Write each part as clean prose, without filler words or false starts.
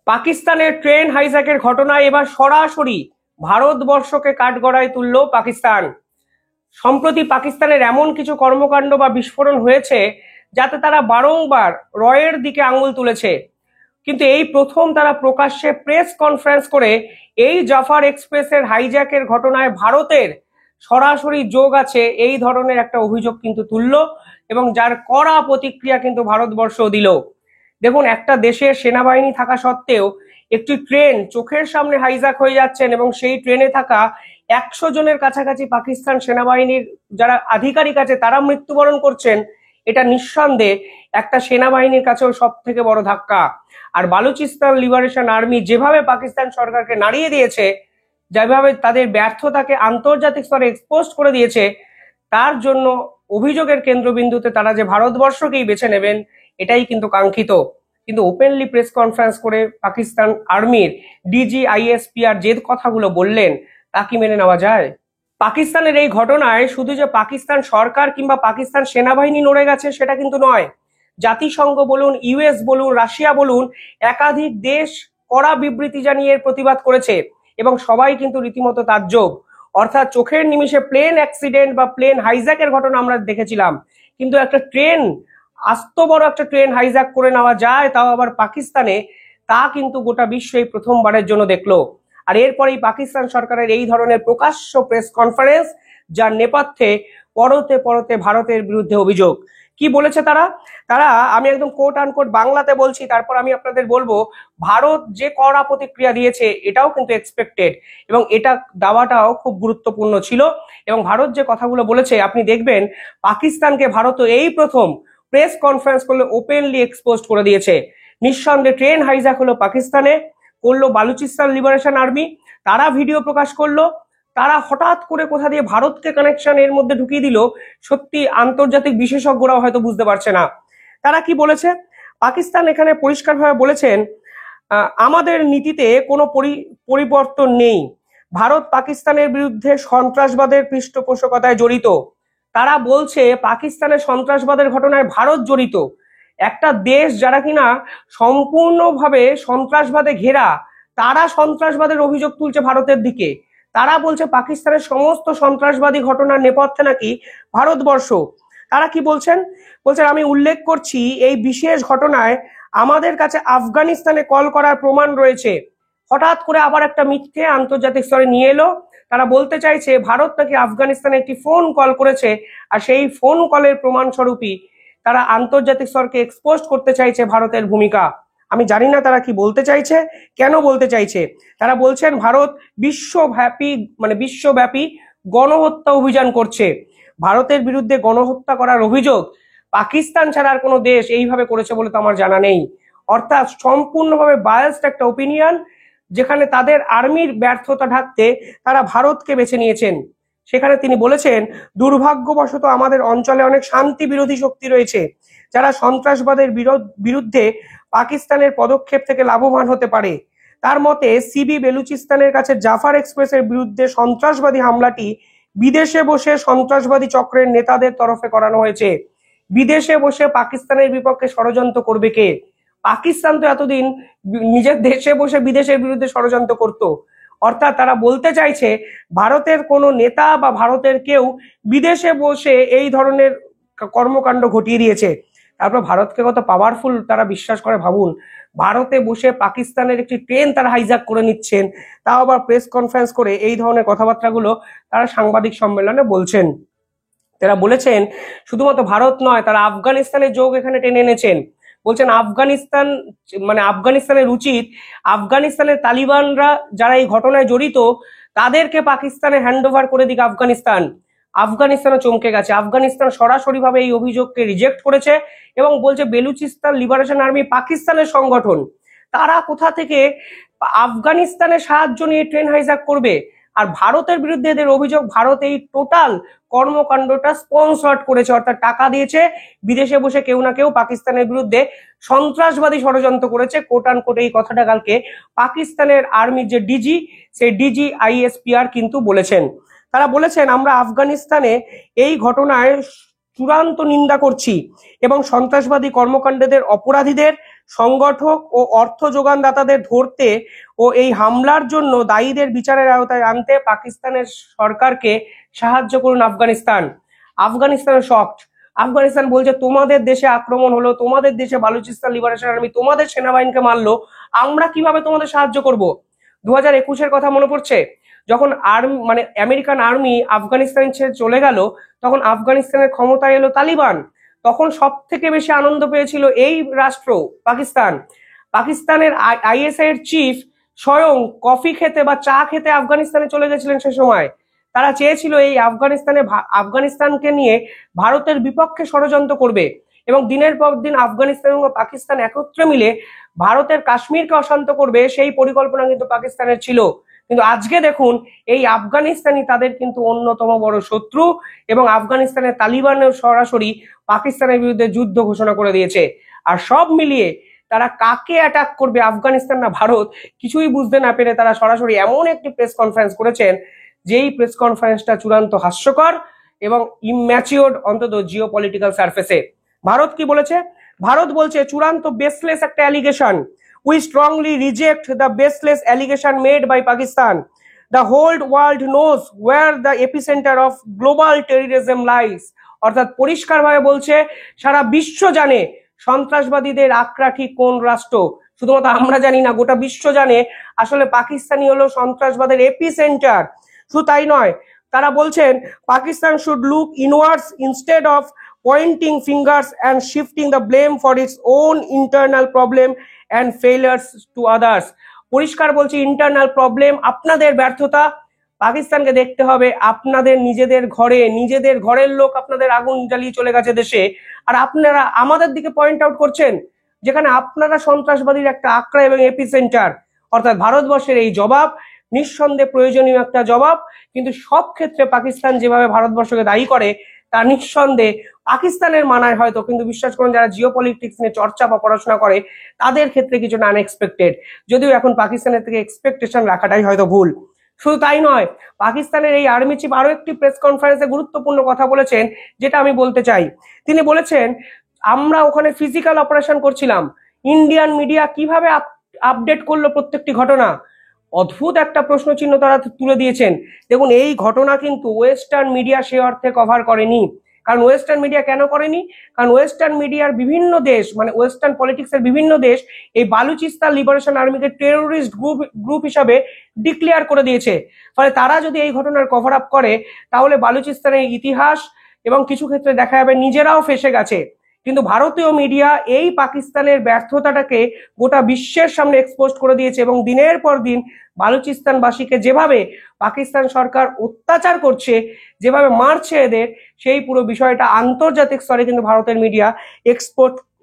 পাকিস্তানের ট্রেন হাইজ্যাকের ঘটনায় এবার সরাসরি ভারতবর্ষকে কাঠগড়ায় তুলল পাকিস্তান। সম্প্রতি পাকিস্তানের এমন কিছু কর্মকাণ্ড বা বিস্ফোরণ হয়েছে যাতে তারা বারংবার রয়ের দিকে আঙুল তুলেছে, কিন্তু এই প্রথম তারা প্রকাশ্যে প্রেস কনফারেন্স করে এই জাফার এক্সপ্রেসের হাইজ্যাকের ঘটনায় ভারতের সরাসরি যোগ আছে এই ধরনের একটা অভিযোগ কিন্তু তুলল, এবং যার কড়া প্রতিক্রিয়া কিন্তু ভারতবর্ষ দিল। দেখুন, একটা দেশের সেনাবাহিনী থাকা সত্ত্বেও একটি ট্রেন চোখের সামনে হাইজ্যাক হয়ে যাচ্ছেন এবং সেই ট্রেনে থাকা 100 জনের কাছাকাছি পাকিস্তান সেনাবাহিনীর যারা আধিকারিক আছে তারা মৃত্যুবরণ করছেন। এটা নিঃসন্দেহে একটা সেনাবাহিনীর কাছেও সব থেকে বড় ধাক্কা। আর বালুচিস্তান লিবারেশন আর্মি যেভাবে পাকিস্তান সরকারকে নাড়িয়ে দিয়েছে, যেভাবে তাদের ব্যর্থতাকে আন্তর্জাতিক স্তরে এক্সপোজ করে দিয়েছে, তার জন্য অভিযোগের কেন্দ্রবিন্দুতে তারা যে ভারতবর্ষকেই বেছে নেবেন এটাই কিন্তু কাঙ্ক্ষিত। কিন্তু ওপেনলি প্রেস কনফারেন্স করে পাকিস্তান আর্মির ডিজি আইএসপিআর যে কথাগুলো বললেন তা কি মেনে নেওয়া যায়? পাকিস্তানের এই ঘটনায় শুধু যে পাকিস্তান সরকার কিংবা পাকিস্তান সেনাবাহিনী নড়ে গেছে সেটা কিন্তু নয়। জাতিসংঘ বলুন, ইউএস বলুন, রাশিয়া বলুন, একাধিক দেশ কড়া বিবৃতি জানিয়ে এর প্রতিবাদ করেছে এবং সবাই কিন্তু রীতিমতো তাজ্জব। অর্থাৎ চোখের নিমিষে প্লেন অ্যাক্সিডেন্ট বা প্লেন হাইজ্যাকের ঘটনা আমরা দেখেছিলাম, কিন্তু একটা ট্রেন, আস্ত বড় একটা ট্রেন হাইজ্যাক করে নেওয়া যায়, তাও আবার পাকিস্তানে, তা কিন্তু গোটা বিশ্ব এই প্রথমবারের জন্য দেখলো। আর এরপরেই পাকিস্তান সরকারের এই ধরনের প্রকাশ্য প্রেস কনফারেন্স, যার নেপথ্যে পরতে পরতে ভারতের বিরুদ্ধে অভিযোগ। কি বলেছে তারা? আমি একদম কোট আনকোট বাংলাতে বলছি, তারপর আমি আপনাদের বলবো ভারত যে কড়া প্রতিক্রিয়া দিয়েছে এটাও কিন্তু এক্সপেক্টেড এবং এটা দাওয়াটাও খুব গুরুত্বপূর্ণ ছিল। এবং ভারত যে কথাগুলো বলেছে আপনি দেখবেন, পাকিস্তানকে ভারত এই প্রথম প্রেস কনফারেন্স করলে ওপেনলি এক্সপোজ করে দিয়েছে। নিঃসন্দেহে ট্রেন হাইজ্যাক হলো পাকিস্তানে, করলো বালুচিস্তান লিবারেশন আর্মি, তারা ভিডিও প্রকাশ করলো, তারা হঠাৎ করে কোথা দিয়ে ভারতকে কানেকশন এর মধ্যে ঢুকিয়ে দিল, সত্যি আন্তর্জাতিক বিশেষজ্ঞরাও হয়তো বুঝতে পারছে না। তারা কি বলেছে? পাকিস্তান এখানে পরিষ্কারভাবে বলেছেন, আমাদের নীতিতে কোনো পরিবর্তন নেই। ভারত পাকিস্তানের বিরুদ্ধে সন্ত্রাসবাদের পৃষ্ঠপোষকতায় জড়িত। তারা বলছে পাকিস্তানের সন্ত্রাসবাদের ঘটনায় ভারত জড়িত। একটা দেশ যারা কিনা সম্পূর্ণভাবে সন্ত্রাসবাদে ঘেরা, তারা সন্ত্রাসবাদের অভিযোগ তুলছে ভারতের দিকে। তারা বলছে পাকিস্তানের সমস্ত সন্ত্রাসবাদী ঘটনার নেপথ্যে নাকি ভারতবর্ষ। তারা কি বলছেন? বলছেন, আমি উল্লেখ করছি এই বিশেষ ঘটনায় আমাদের কাছে আফগানিস্তানে কল করার প্রমাণ রয়েছে। হঠাৎ করে আবার একটা মিথ্যে আন্তর্জাতিক স্তরে নিয়ে এলো। তারা বলতে চাইছে ভারত নাকি আফগানিস্তানে একটি ফোন কল করেছে, আর সেই ফোন কলের প্রমাণ স্বরূপই তারা আন্তর্জাতিক স্তরকে এক্সপোজ করতে চাইছে ভারতের ভূমিকা। আমি জানি না তারা কি বলতে চাইছে, কেন বলতে চাইছে। তারা বলছেন ভারত বিশ্বব্যাপী গণহত্যা অভিযান করছে। ভারতের বিরুদ্ধে গণহত্যা করার অভিযোগ পাকিস্তান ছাড়া আর কোনো দেশ এইভাবে করেছে বলে তো আমার জানা নেই। অর্থাৎ সম্পূর্ণভাবে বায়াসড একটা ওপিনিয়ন, যেখানে তাদের আর্মির ব্যর্থতা ঢাকতে তারা ভারতকে বেছে নিয়েছেন। সেখানে তিনি বলেছেন, দুর্ভাগ্যবশত আমাদের অঞ্চলে অনেক শান্তি বিরোধী শক্তি রয়েছে যারা সন্ত্রাসবাদের বিরুদ্ধে পাকিস্তানের পদক্ষেপ থেকে লাভবান হতে পারে। তার মতে সিবি বেলুচিস্তানের কাছে জাফার এক্সপ্রেসের বিরুদ্ধে সন্ত্রাসবাদী হামলাটি বিদেশে বসে সন্ত্রাসবাদী চক্রের নেতাদের তরফে করানো হয়েছে। বিদেশে বসে পাকিস্তানের বিপক্ষে ষড়যন্ত্র করবে কে? পাকিস্তান তো এতদিন নিজের দেশে বসে বিদেশের বিরুদ্ধে ষড়যন্ত্র করত। অর্থাৎ তারা বলতে চাইছে ভারতের কোনো নেতা বা ভারতের কেউ বিদেশে বসে এই ধরনের কর্মকাণ্ড ঘটিয়ে দিয়েছে। তারপর ভারতকে কত পাওয়ারফুল তারা বিশ্বাস করে ভাবুন। ভারতে বসে পাকিস্তানের একটি ট্রেন তারা হাইজ্যাক করে নিচ্ছেন, তাও আবার প্রেস কনফারেন্স করে এই ধরনের কথাবার্তাগুলো তারা সাংবাদিক সম্মেলনে বলছেন। তারা বলেছেন শুধুমাত্র ভারত নয়, তারা আফগানিস্তানের যোগ এখানে টেনে এনেছেন। বলছেন আফগানিস্তানের উচিত আফগানিস্তানের তালিবানরা যারা এই ঘটনায় জড়িত তাদেরকে পাকিস্তানে হ্যান্ড ওভার করে দিক আফগানিস্তানও চমকে গেছে। আফগানিস্তান সরাসরিভাবে এই অভিযোগকে রিজেক্ট করেছে এবং বলছে বেলুচিস্তান লিবারেশন আর্মি পাকিস্তানের সংগঠন, তারা কোথা থেকে আফগানিস্তানের সাহায্য নিয়ে ট্রেন হাইজ্যাক করবে। আর ভারতের বিরুদ্ধে এদের অভিযোগ ভারত এই টোটাল কর্মকাণ্ডটা স্পন্সর্ড করেছে, অর্থাৎ টাকা দিয়েছে, বিদেশে বসে কেউ না কেউ পাকিস্তানের বিরুদ্ধে সন্ত্রাসবাদী ষড়যন্ত্র করেছে। কোট আন কোট এই কথাটা কালকে পাকিস্তানের আর্মির যে ডিজি, সেই ডিজি আইএসপিআর কিন্তু বলেছেন। তারা বলেছেন, আমরা আফগানিস্তানে এই ঘটনায় চূড়ান্ত নিন্দা করছি এবং সন্ত্রাসবাদী কর্মকাণ্ডের অপরাধীদের সংগঠক ও অর্থ যোগানদাতাদের ধরতে ও এই হামলার জন্য দায়ীদের বিচারের আওতায় আনতে পাকিস্তানের সরকারকে সাহায্য করুন আফগানিস্তান। আফগানিস্তানের শক্ট। আফগানিস্তান বলছে তোমাদের দেশে আক্রমণ হলো, তোমাদের দেশে বালুচিস্তান লিবারেশন আর্মি তোমাদের সেনাবাহিনীকে মারলো, আমরা কিভাবে তোমাদের সাহায্য করব? 2021-এর কথা মনে পড়ছে, যখন আমেরিকান আর্মি আফগানিস্তান ছেড়ে চলে গেল, তখন আফগানিস্তানের ক্ষমতায় এলো তালিবান। তখন সব থেকে বেশি আনন্দ পেয়েছিল এই রাষ্ট্র পাকিস্তান। পাকিস্তানের আইএসআই এর চিফ স্বয়ং কফি খেতে বা চা খেতে আফগানিস্তানে চলে গেছিলেন সে সময়। তারা চেয়েছিল এই আফগানিস্তানকে নিয়ে ভারতের বিপক্ষে ষড়যন্ত্র করবে এবং দিনের পর দিন আফগানিস্তান এবং পাকিস্তান একত্রে মিলে ভারতের কাশ্মীরকে অশান্ত করবে, সেই পরিকল্পনা কিন্তু পাকিস্তানের ছিল। কিন্তু আজকে দেখুন এই আফগানিস্তানই তাদের কিন্তু অন্যতম বড় শত্রু এবং আফগানিস্তানের তালিবানের সরাসরি পাকিস্তানের বিরুদ্ধে যুদ্ধ ঘোষণা করে দিয়েছে। আর সব মিলিয়ে তারা কাকে অ্যাটাক করবে, আফগানিস্তান না ভারত, কিছুই বুঝতে না পেরে তারা সরাসরি এমন একটি প্রেস কনফারেন্স করেছেন যেই প্রেস কনফারেন্সটা চূড়ান্ত হাস্যকর এবং ইম্যাচিওর্ড, অন্তত জিও পলিটিক্যাল সারফেসে। ভারত কি বলেছে? ভারত বলছে চূড়ান্ত বেসলেস একটা allegation. We strongly reject the baseless allegation made by Pakistan. The whole world knows where the epicenter of global terrorism lies. অর্থাৎ পরিষ্কারভাবে বলছে সারা বিশ্ব জানে সন্ত্রাসবাদীদের আকড়া ঠিক কোন রাষ্ট্র। শুধুমাত্র আমরা জানি না, গোটা বিশ্ব জানে আসলে পাকিস্তানই হলো সন্ত্রাসবাদের এপিসেন্টার। শুধু তাই নয়, তারা বলছেন Pakistan should look inwards instead of pointing fingers and shifting the blame for its own internal problem and failures to others. পরিষ্কার বলছি ইন্টারনাল প্রবলেম, আপনাদের ব্যর্থতা পাকিস্তানকে দেখতে হবে। আপনাদের নিজেদের ঘরের লোক আপনাদের আগুন জ্বালিয়ে চলে গেছে দেশে, আর আপনারা আমাদের দিকে পয়েন্ট আউট করছেন যেখানে আপনারা সন্ত্রাসবাদীর একটা আকড়া এবং এপিসেন্টার। অর্থাৎ ভারতবর্ষের এই জবাব নিঃসন্দেহে প্রয়োজনীয় একটা জবাব, কিন্তু সব ক্ষেত্রে পাকিস্তান যেভাবে ভারতবর্ষকে দায়ী করে তা নিঃসন্দেহে পাকিস্তানের মানায় হয়তো, কিন্তু বিশ্বাস করুন যারা জিও পলিটিক্স নিয়ে চর্চা বা পড়াশোনা করে তাদের ক্ষেত্রে কিছুটা আনএক্সপেক্টেড, যদিও এখন পাকিস্তানের থেকে এক্সপেকটেশন রাখাটাই হয়তো ভুল। শুধু তাই নয়, পাকিস্তানের এই আর্মি চিফ আরো একটি প্রেস কনফারেন্সে গুরুত্বপূর্ণ কথা বলেছেন, যেটা আমি বলতে চাই। তিনি বলেছেন আমরা ওখানে ফিজিক্যাল অপারেশন করছিলাম, ইন্ডিয়ান মিডিয়া কিভাবে আপডেট করলো প্রত্যেকটি ঘটনা। অদ্ভুত একটা প্রশ্ন চিহ্ন তারা তুলে দিয়েছেন। দেখুন এই ঘটনা কিন্তু ওয়েস্টার্ন মিডিয়া সে অর্থে কভার করেনি। কারণ ওয়েস্টার্ন মিডিয়া কেন করেনি? কারণ ওয়েস্টার্ন মিডিয়ার বিভিন্ন দেশ, ওয়েস্টার্ন পলিটিক্সের বিভিন্ন দেশ এই বালুচিস্তান লিবারেশন আর্মিকে টেরোরিস্ট গ্রুপ হিসাবে ডিক্লেয়ার করে দিয়েছে। ফলে তারা যদি এই ঘটনার কভার আপ করে তাহলে বালুচিস্তানের ইতিহাস এবং কিছু ক্ষেত্রে দেখা যাবে নিজেরাও ফেসে গেছে। কিন্তু ভারতীয় মিডিয়া এই পাকিস্তানের ব্যর্থতাটাকে গোটা বিশ্বের সামনে এক্সপোজ করে দিয়েছে এবং দিনের পর দিন বালুচিস্তানবাসীকে যেভাবে পাকিস্তান সরকার অত্যাচার করছে, যেভাবে মারছে এদের, সেই পুরো বিষয়টা আন্তর্জাতিক স্তরে কিন্তু ভারতের মিডিয়া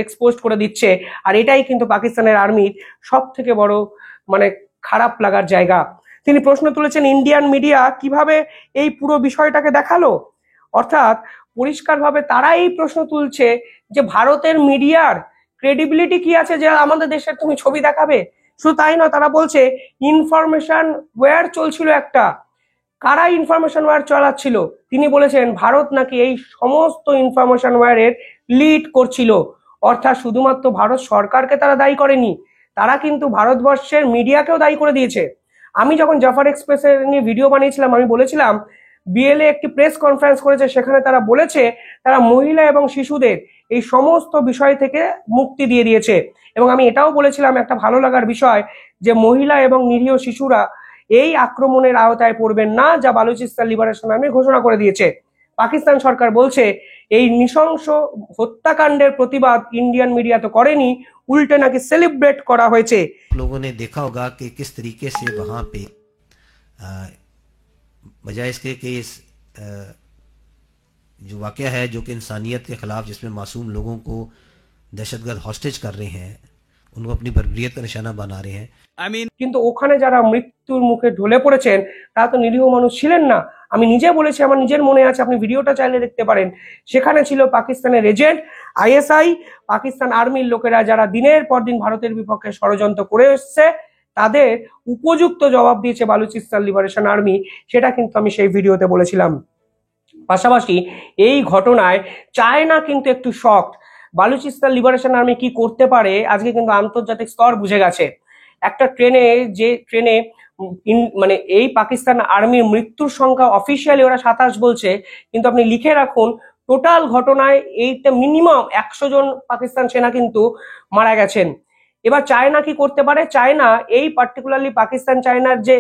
এক্সপোজ করে দিচ্ছে। আর এটাই কিন্তু পাকিস্তানের আর্মির সব থেকে বড় খারাপ লাগার জায়গা। তিনি প্রশ্ন তুলেছেন ইন্ডিয়ান মিডিয়া কিভাবে এই পুরো বিষয়টাকে দেখালো। অর্থাৎ পরিষ্কারভাবে তারা এই প্রশ্ন তুলছে যে ভারতের মিডিয়ার ক্রেডিবিলিটি কি আছে যে আমাদের দেশের তুমি ছবি দেখাবে। শুধু তাই নয়, তারা বলছে ইনফরমেশন ওয়্যার চলছিল একটা। কারা ইনফরমেশন ওয়্যার চালাচ্ছিল? তিনি বলেছেন ভারত নাকি এই সমস্ত ইনফরমেশন ওয়্যারের লিড করছিল। অর্থাৎ শুধুমাত্র ভারত সরকারকে তারা দায়ী করেনি, তারা কিন্তু ভারতবর্ষের মিডিয়াকেও দায়ী করে দিয়েছে। আমি যখন জাফর এক্সপ্রেসের নিয়ে ভিডিও বানিয়েছিলাম, আমি বলেছিলাম বিএলএ একটি প্রেস কনফারেন্স করেছে, সেখানে তারা বলেছে তারা মহিলা এবং শিশুদের এই সমস্ত বিষয় থেকে মুক্তি দিয়ে দিয়েছে। এবং আমি এটাও বলেছিলাম একটা ভালো লাগার বিষয় যে মহিলা এবং নিরীহ শিশুরা এই আক্রমণের আওতায় পড়বেন না, যা বালুচিস্তান লিবারেশন আর্মি ঘোষণা করে দিয়েছে। পাকিস্তান সরকার বলছে এই নৃশংস হত্যাকাণ্ডের প্রতিবাদ ইন্ডিয়ান মিডিয়া তো করেনি, উল্টে নাকি সেলিব্রেট করা হয়েছে। लोगों ने देखा होगा कि किस तरीके से वहाँ पे बजाय इसके कि जो वाक़या है जो कि इंसानियत के ख़िलाफ़, जिसमें मासूम लोगों को दहशतगर्द हॉस्टेज कर रहे हैं, उनको अपनी बर्बरियत का निशाना बना रहे हैं। কিন্তু ওখানে যারা মৃত্যুর মুখে ঢলে পড়েছেন তারা তো নিরীহ মানুষ ছিলেন না। আমি নিজে বলেছি, আমার নিজের মনে আছে, আপনি ভিডিওটা চাইলে দেখতে পারেন। সেখানে ছিল পাকিস্তানের এজেন্ট, আইএসআই, পাকিস্তান আর্মির লোকেরা যারা দিনের পর দিন ভারতের বিপক্ষে ষড়যন্ত্র করে এসছে, তাদের উপযুক্ত জবাব দিয়েছে বালুচিস্তান লিবারেশন আর্মি। সেটা কিন্তু আমি সেই ভিডিওতে বলেছিলাম। পাশাপাশি এই ঘটনায় চায়না কিন্তু একটু শকড। বালুচিস্তান লিবারেশন আর্মি কি করতে পারে আজকে কিন্তু আন্তর্জাতিক স্তর বুঝে গেছে। একটা ট্রেনে যে ট্রেনে মানে এই পাকিস্তান আর্মির মৃত্যুর সংখ্যা অফিসিয়ালি ওরা 27 বলছে, কিন্তু আপনি লিখে রাখুন টোটাল ঘটনায় এইটা মিনিমাম 100 জন পাকিস্তান সেনা কিন্তু মারা গেছেন। এবার চায়না কি করতে পারে? চায়না এই পার্টিকুলারলি পাকিস্তান চায়নার যে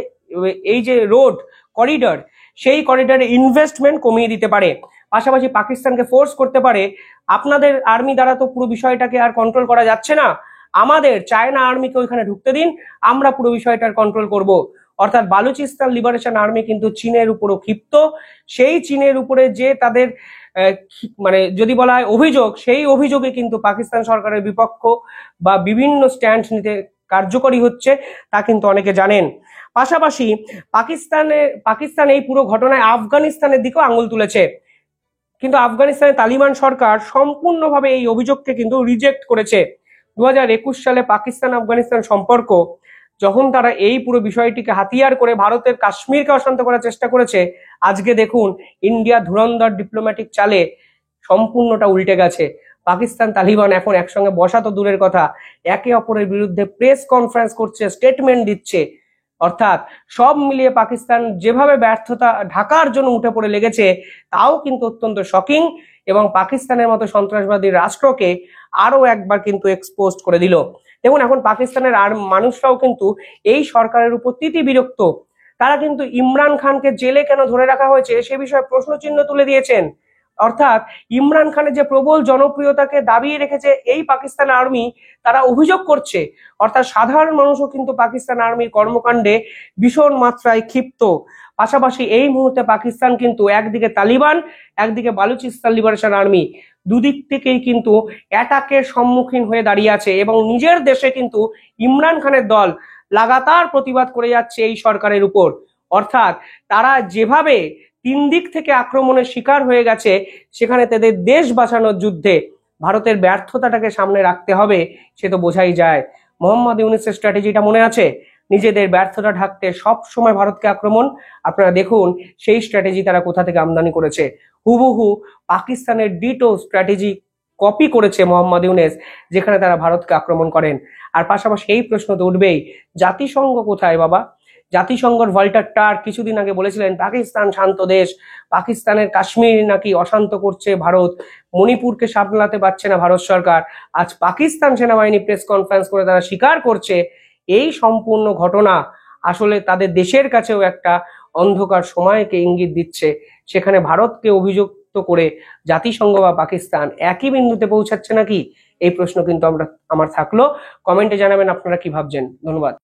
এই যে রোড করিডর, সেই করিডরে ইনভেস্টমেন্ট কমিয়ে দিতে পারে। পাশাপাশি পাকিস্তানকে ফোর্স করতে পারে, আপনাদের আর্মি দ্বারা তো পুরো বিষয়টাকে আর কন্ট্রোল করা যাচ্ছে না, আমাদের চায়না আর্মিকে ওইখানে ঢুকতে দিন, আমরা পুরো বিষয়টার কন্ট্রোল করব। অর্থাৎ বালুচিস্তান লিবারেশন আর্মি কিন্তু চীনের উপরও ক্ষিপ্ত। সেই চীনের উপরে যে তাদের মানে যদি বলা হয় অভিযোগ, সেই অভিযোগে কিন্তু পাকিস্তান সরকারের বিপক্ষ বা বিভিন্ন স্ট্যান্ড নিতে কার্যকরী হচ্ছে, তা কিন্তু অনেকে জানেন। পাশাপাশি পাকিস্তান এই পুরো ঘটনায় আফগানিস্তানের দিকেও আঙুল তুলেছে, কিন্তু আফগানিস্তানের তালিবান সরকার সম্পূর্ণভাবে এই অভিযোগকে কিন্তু রিজেক্ট করেছে। 2021 সালে পাকিস্তান আফগানিস্তান সম্পর্ক যখন তারা এই পুরো বিষয়টিকে হাতিয়ার করে ভারতের কাশ্মীরকে অশান্ত করার চেষ্টা করেছে, আজকে দেখুন ইন্ডিয়া ধুরন্ধর ডিপ্লোম্যাটিক চালে সম্পূর্ণটা উল্টে গেছে। পাকিস্তান তালিবান এখন একসঙ্গে বসা তো দূরের কথা, একে অপরের বিরুদ্ধে প্রেস কনফারেন্স করছে, স্টেটমেন্ট দিচ্ছে। অর্থাৎ সব মিলিয়ে পাকিস্তান যেভাবে ব্যর্থতা ঢাকার জন্য উঠে পড়ে লেগেছে, তাও কিন্তু অত্যন্ত শকিং, এবং পাকিস্তানের মতো সন্ত্রাসবাদী রাষ্ট্রকে আরো একবার কিন্তু এক্সপোজ করে দিল। দেখুন এখন পাকিস্তানের আর মানুষরাও কিন্তু এই সরকারের উপর তিতি বিরক্ত। তারা কিন্তু ইমরান খানকে জেলে কেন ধরে রাখা হয়েছে সে বিষয়ে প্রশ্নচিহ্ন তুলে দিয়েছেন। অর্থাৎ ইমরান খানের যে প্রবল জনপ্রিয়তাকে দাবিয়ে রেখেছে এই পাকিস্তান আর্মি, তারা অভিযোগ করছে। অর্থাৎ সাধারণ মানুষও কিন্তু পাকিস্তান আর্মির কর্মকাণ্ডে ভীষণ মাত্রায় ক্ষিপ্ত। পাশাপাশি এই মুহূর্তে পাকিস্তান কিন্তু একদিকে তালিবান, একদিকে বালুচিস্তান লিবারেশন আর্মি, দুদিক থেকেই কিন্তু অ্যাটাকের সম্মুখীন হয়ে দাঁড়িয়ে আছে, এবং নিজের দেশে কিন্তু ইমরান খানের দল লাগাতার প্রতিবাদ করে যাচ্ছে এই সরকারের উপর। অর্থাৎ তারা যেভাবে 3 দিক থেকে আক্রমণের শিকার হয়ে গেছে, সেখানে তাদের দেশ বাঁচানোর যুদ্ধে ভারতের ব্যর্থতাটাকে সামনে রাখতে হবে, সে তো বোঝাই যায়। মোহাম্মদ ইউনূসের স্ট্র্যাটেজিটা মনে আছে? নিজেদের ব্যর্থতা ঢাকতে সব সময় ভারতকে আক্রমণ। আপনারা দেখুন সেই স্ট্র্যাটেজি তারা কোথা থেকে আমদানি করেছে। হুবহু পাকিস্তানের ডিটো স্ট্র্যাটেজি কপি করেছে মোহাম্মদ ইউনূস, যেখানে তারা ভারতকে আক্রমণ করেন। আর পাশাপাশি এই প্রশ্ন তো উঠবেই, জাতিসংঘ কোথায় বাবা? জাতিসংঘের ভল্টার টার্ক কিছুদিন আগে বলেছিলেন পাকিস্তান শান্ত দেশ, পাকিস্তানের কাশ্মীর নাকি অশান্ত করছে ভারত, মণিপুরকে সামলাতে পারছে না ভারত সরকার। আজ পাকিস্তান সেনাবাহিনী প্রেস কনফারেন্স করে তারা স্বীকার করছে এই সম্পূর্ণ ঘটনা আসলে তাদের দেশের কাছেও একটা অন্ধকার সময়কে ইঙ্গিত দিচ্ছে। সেখানে ভারতকে অভিযুক্ত করে জাতিসংঘ বা পাকিস্তান একই বিন্দুতে পৌঁছাচ্ছে নাকি, এই প্রশ্ন কিন্তু আমার থাকলো। কমেন্টে জানাবেন আপনারা কি ভাবছেন। ধন্যবাদ।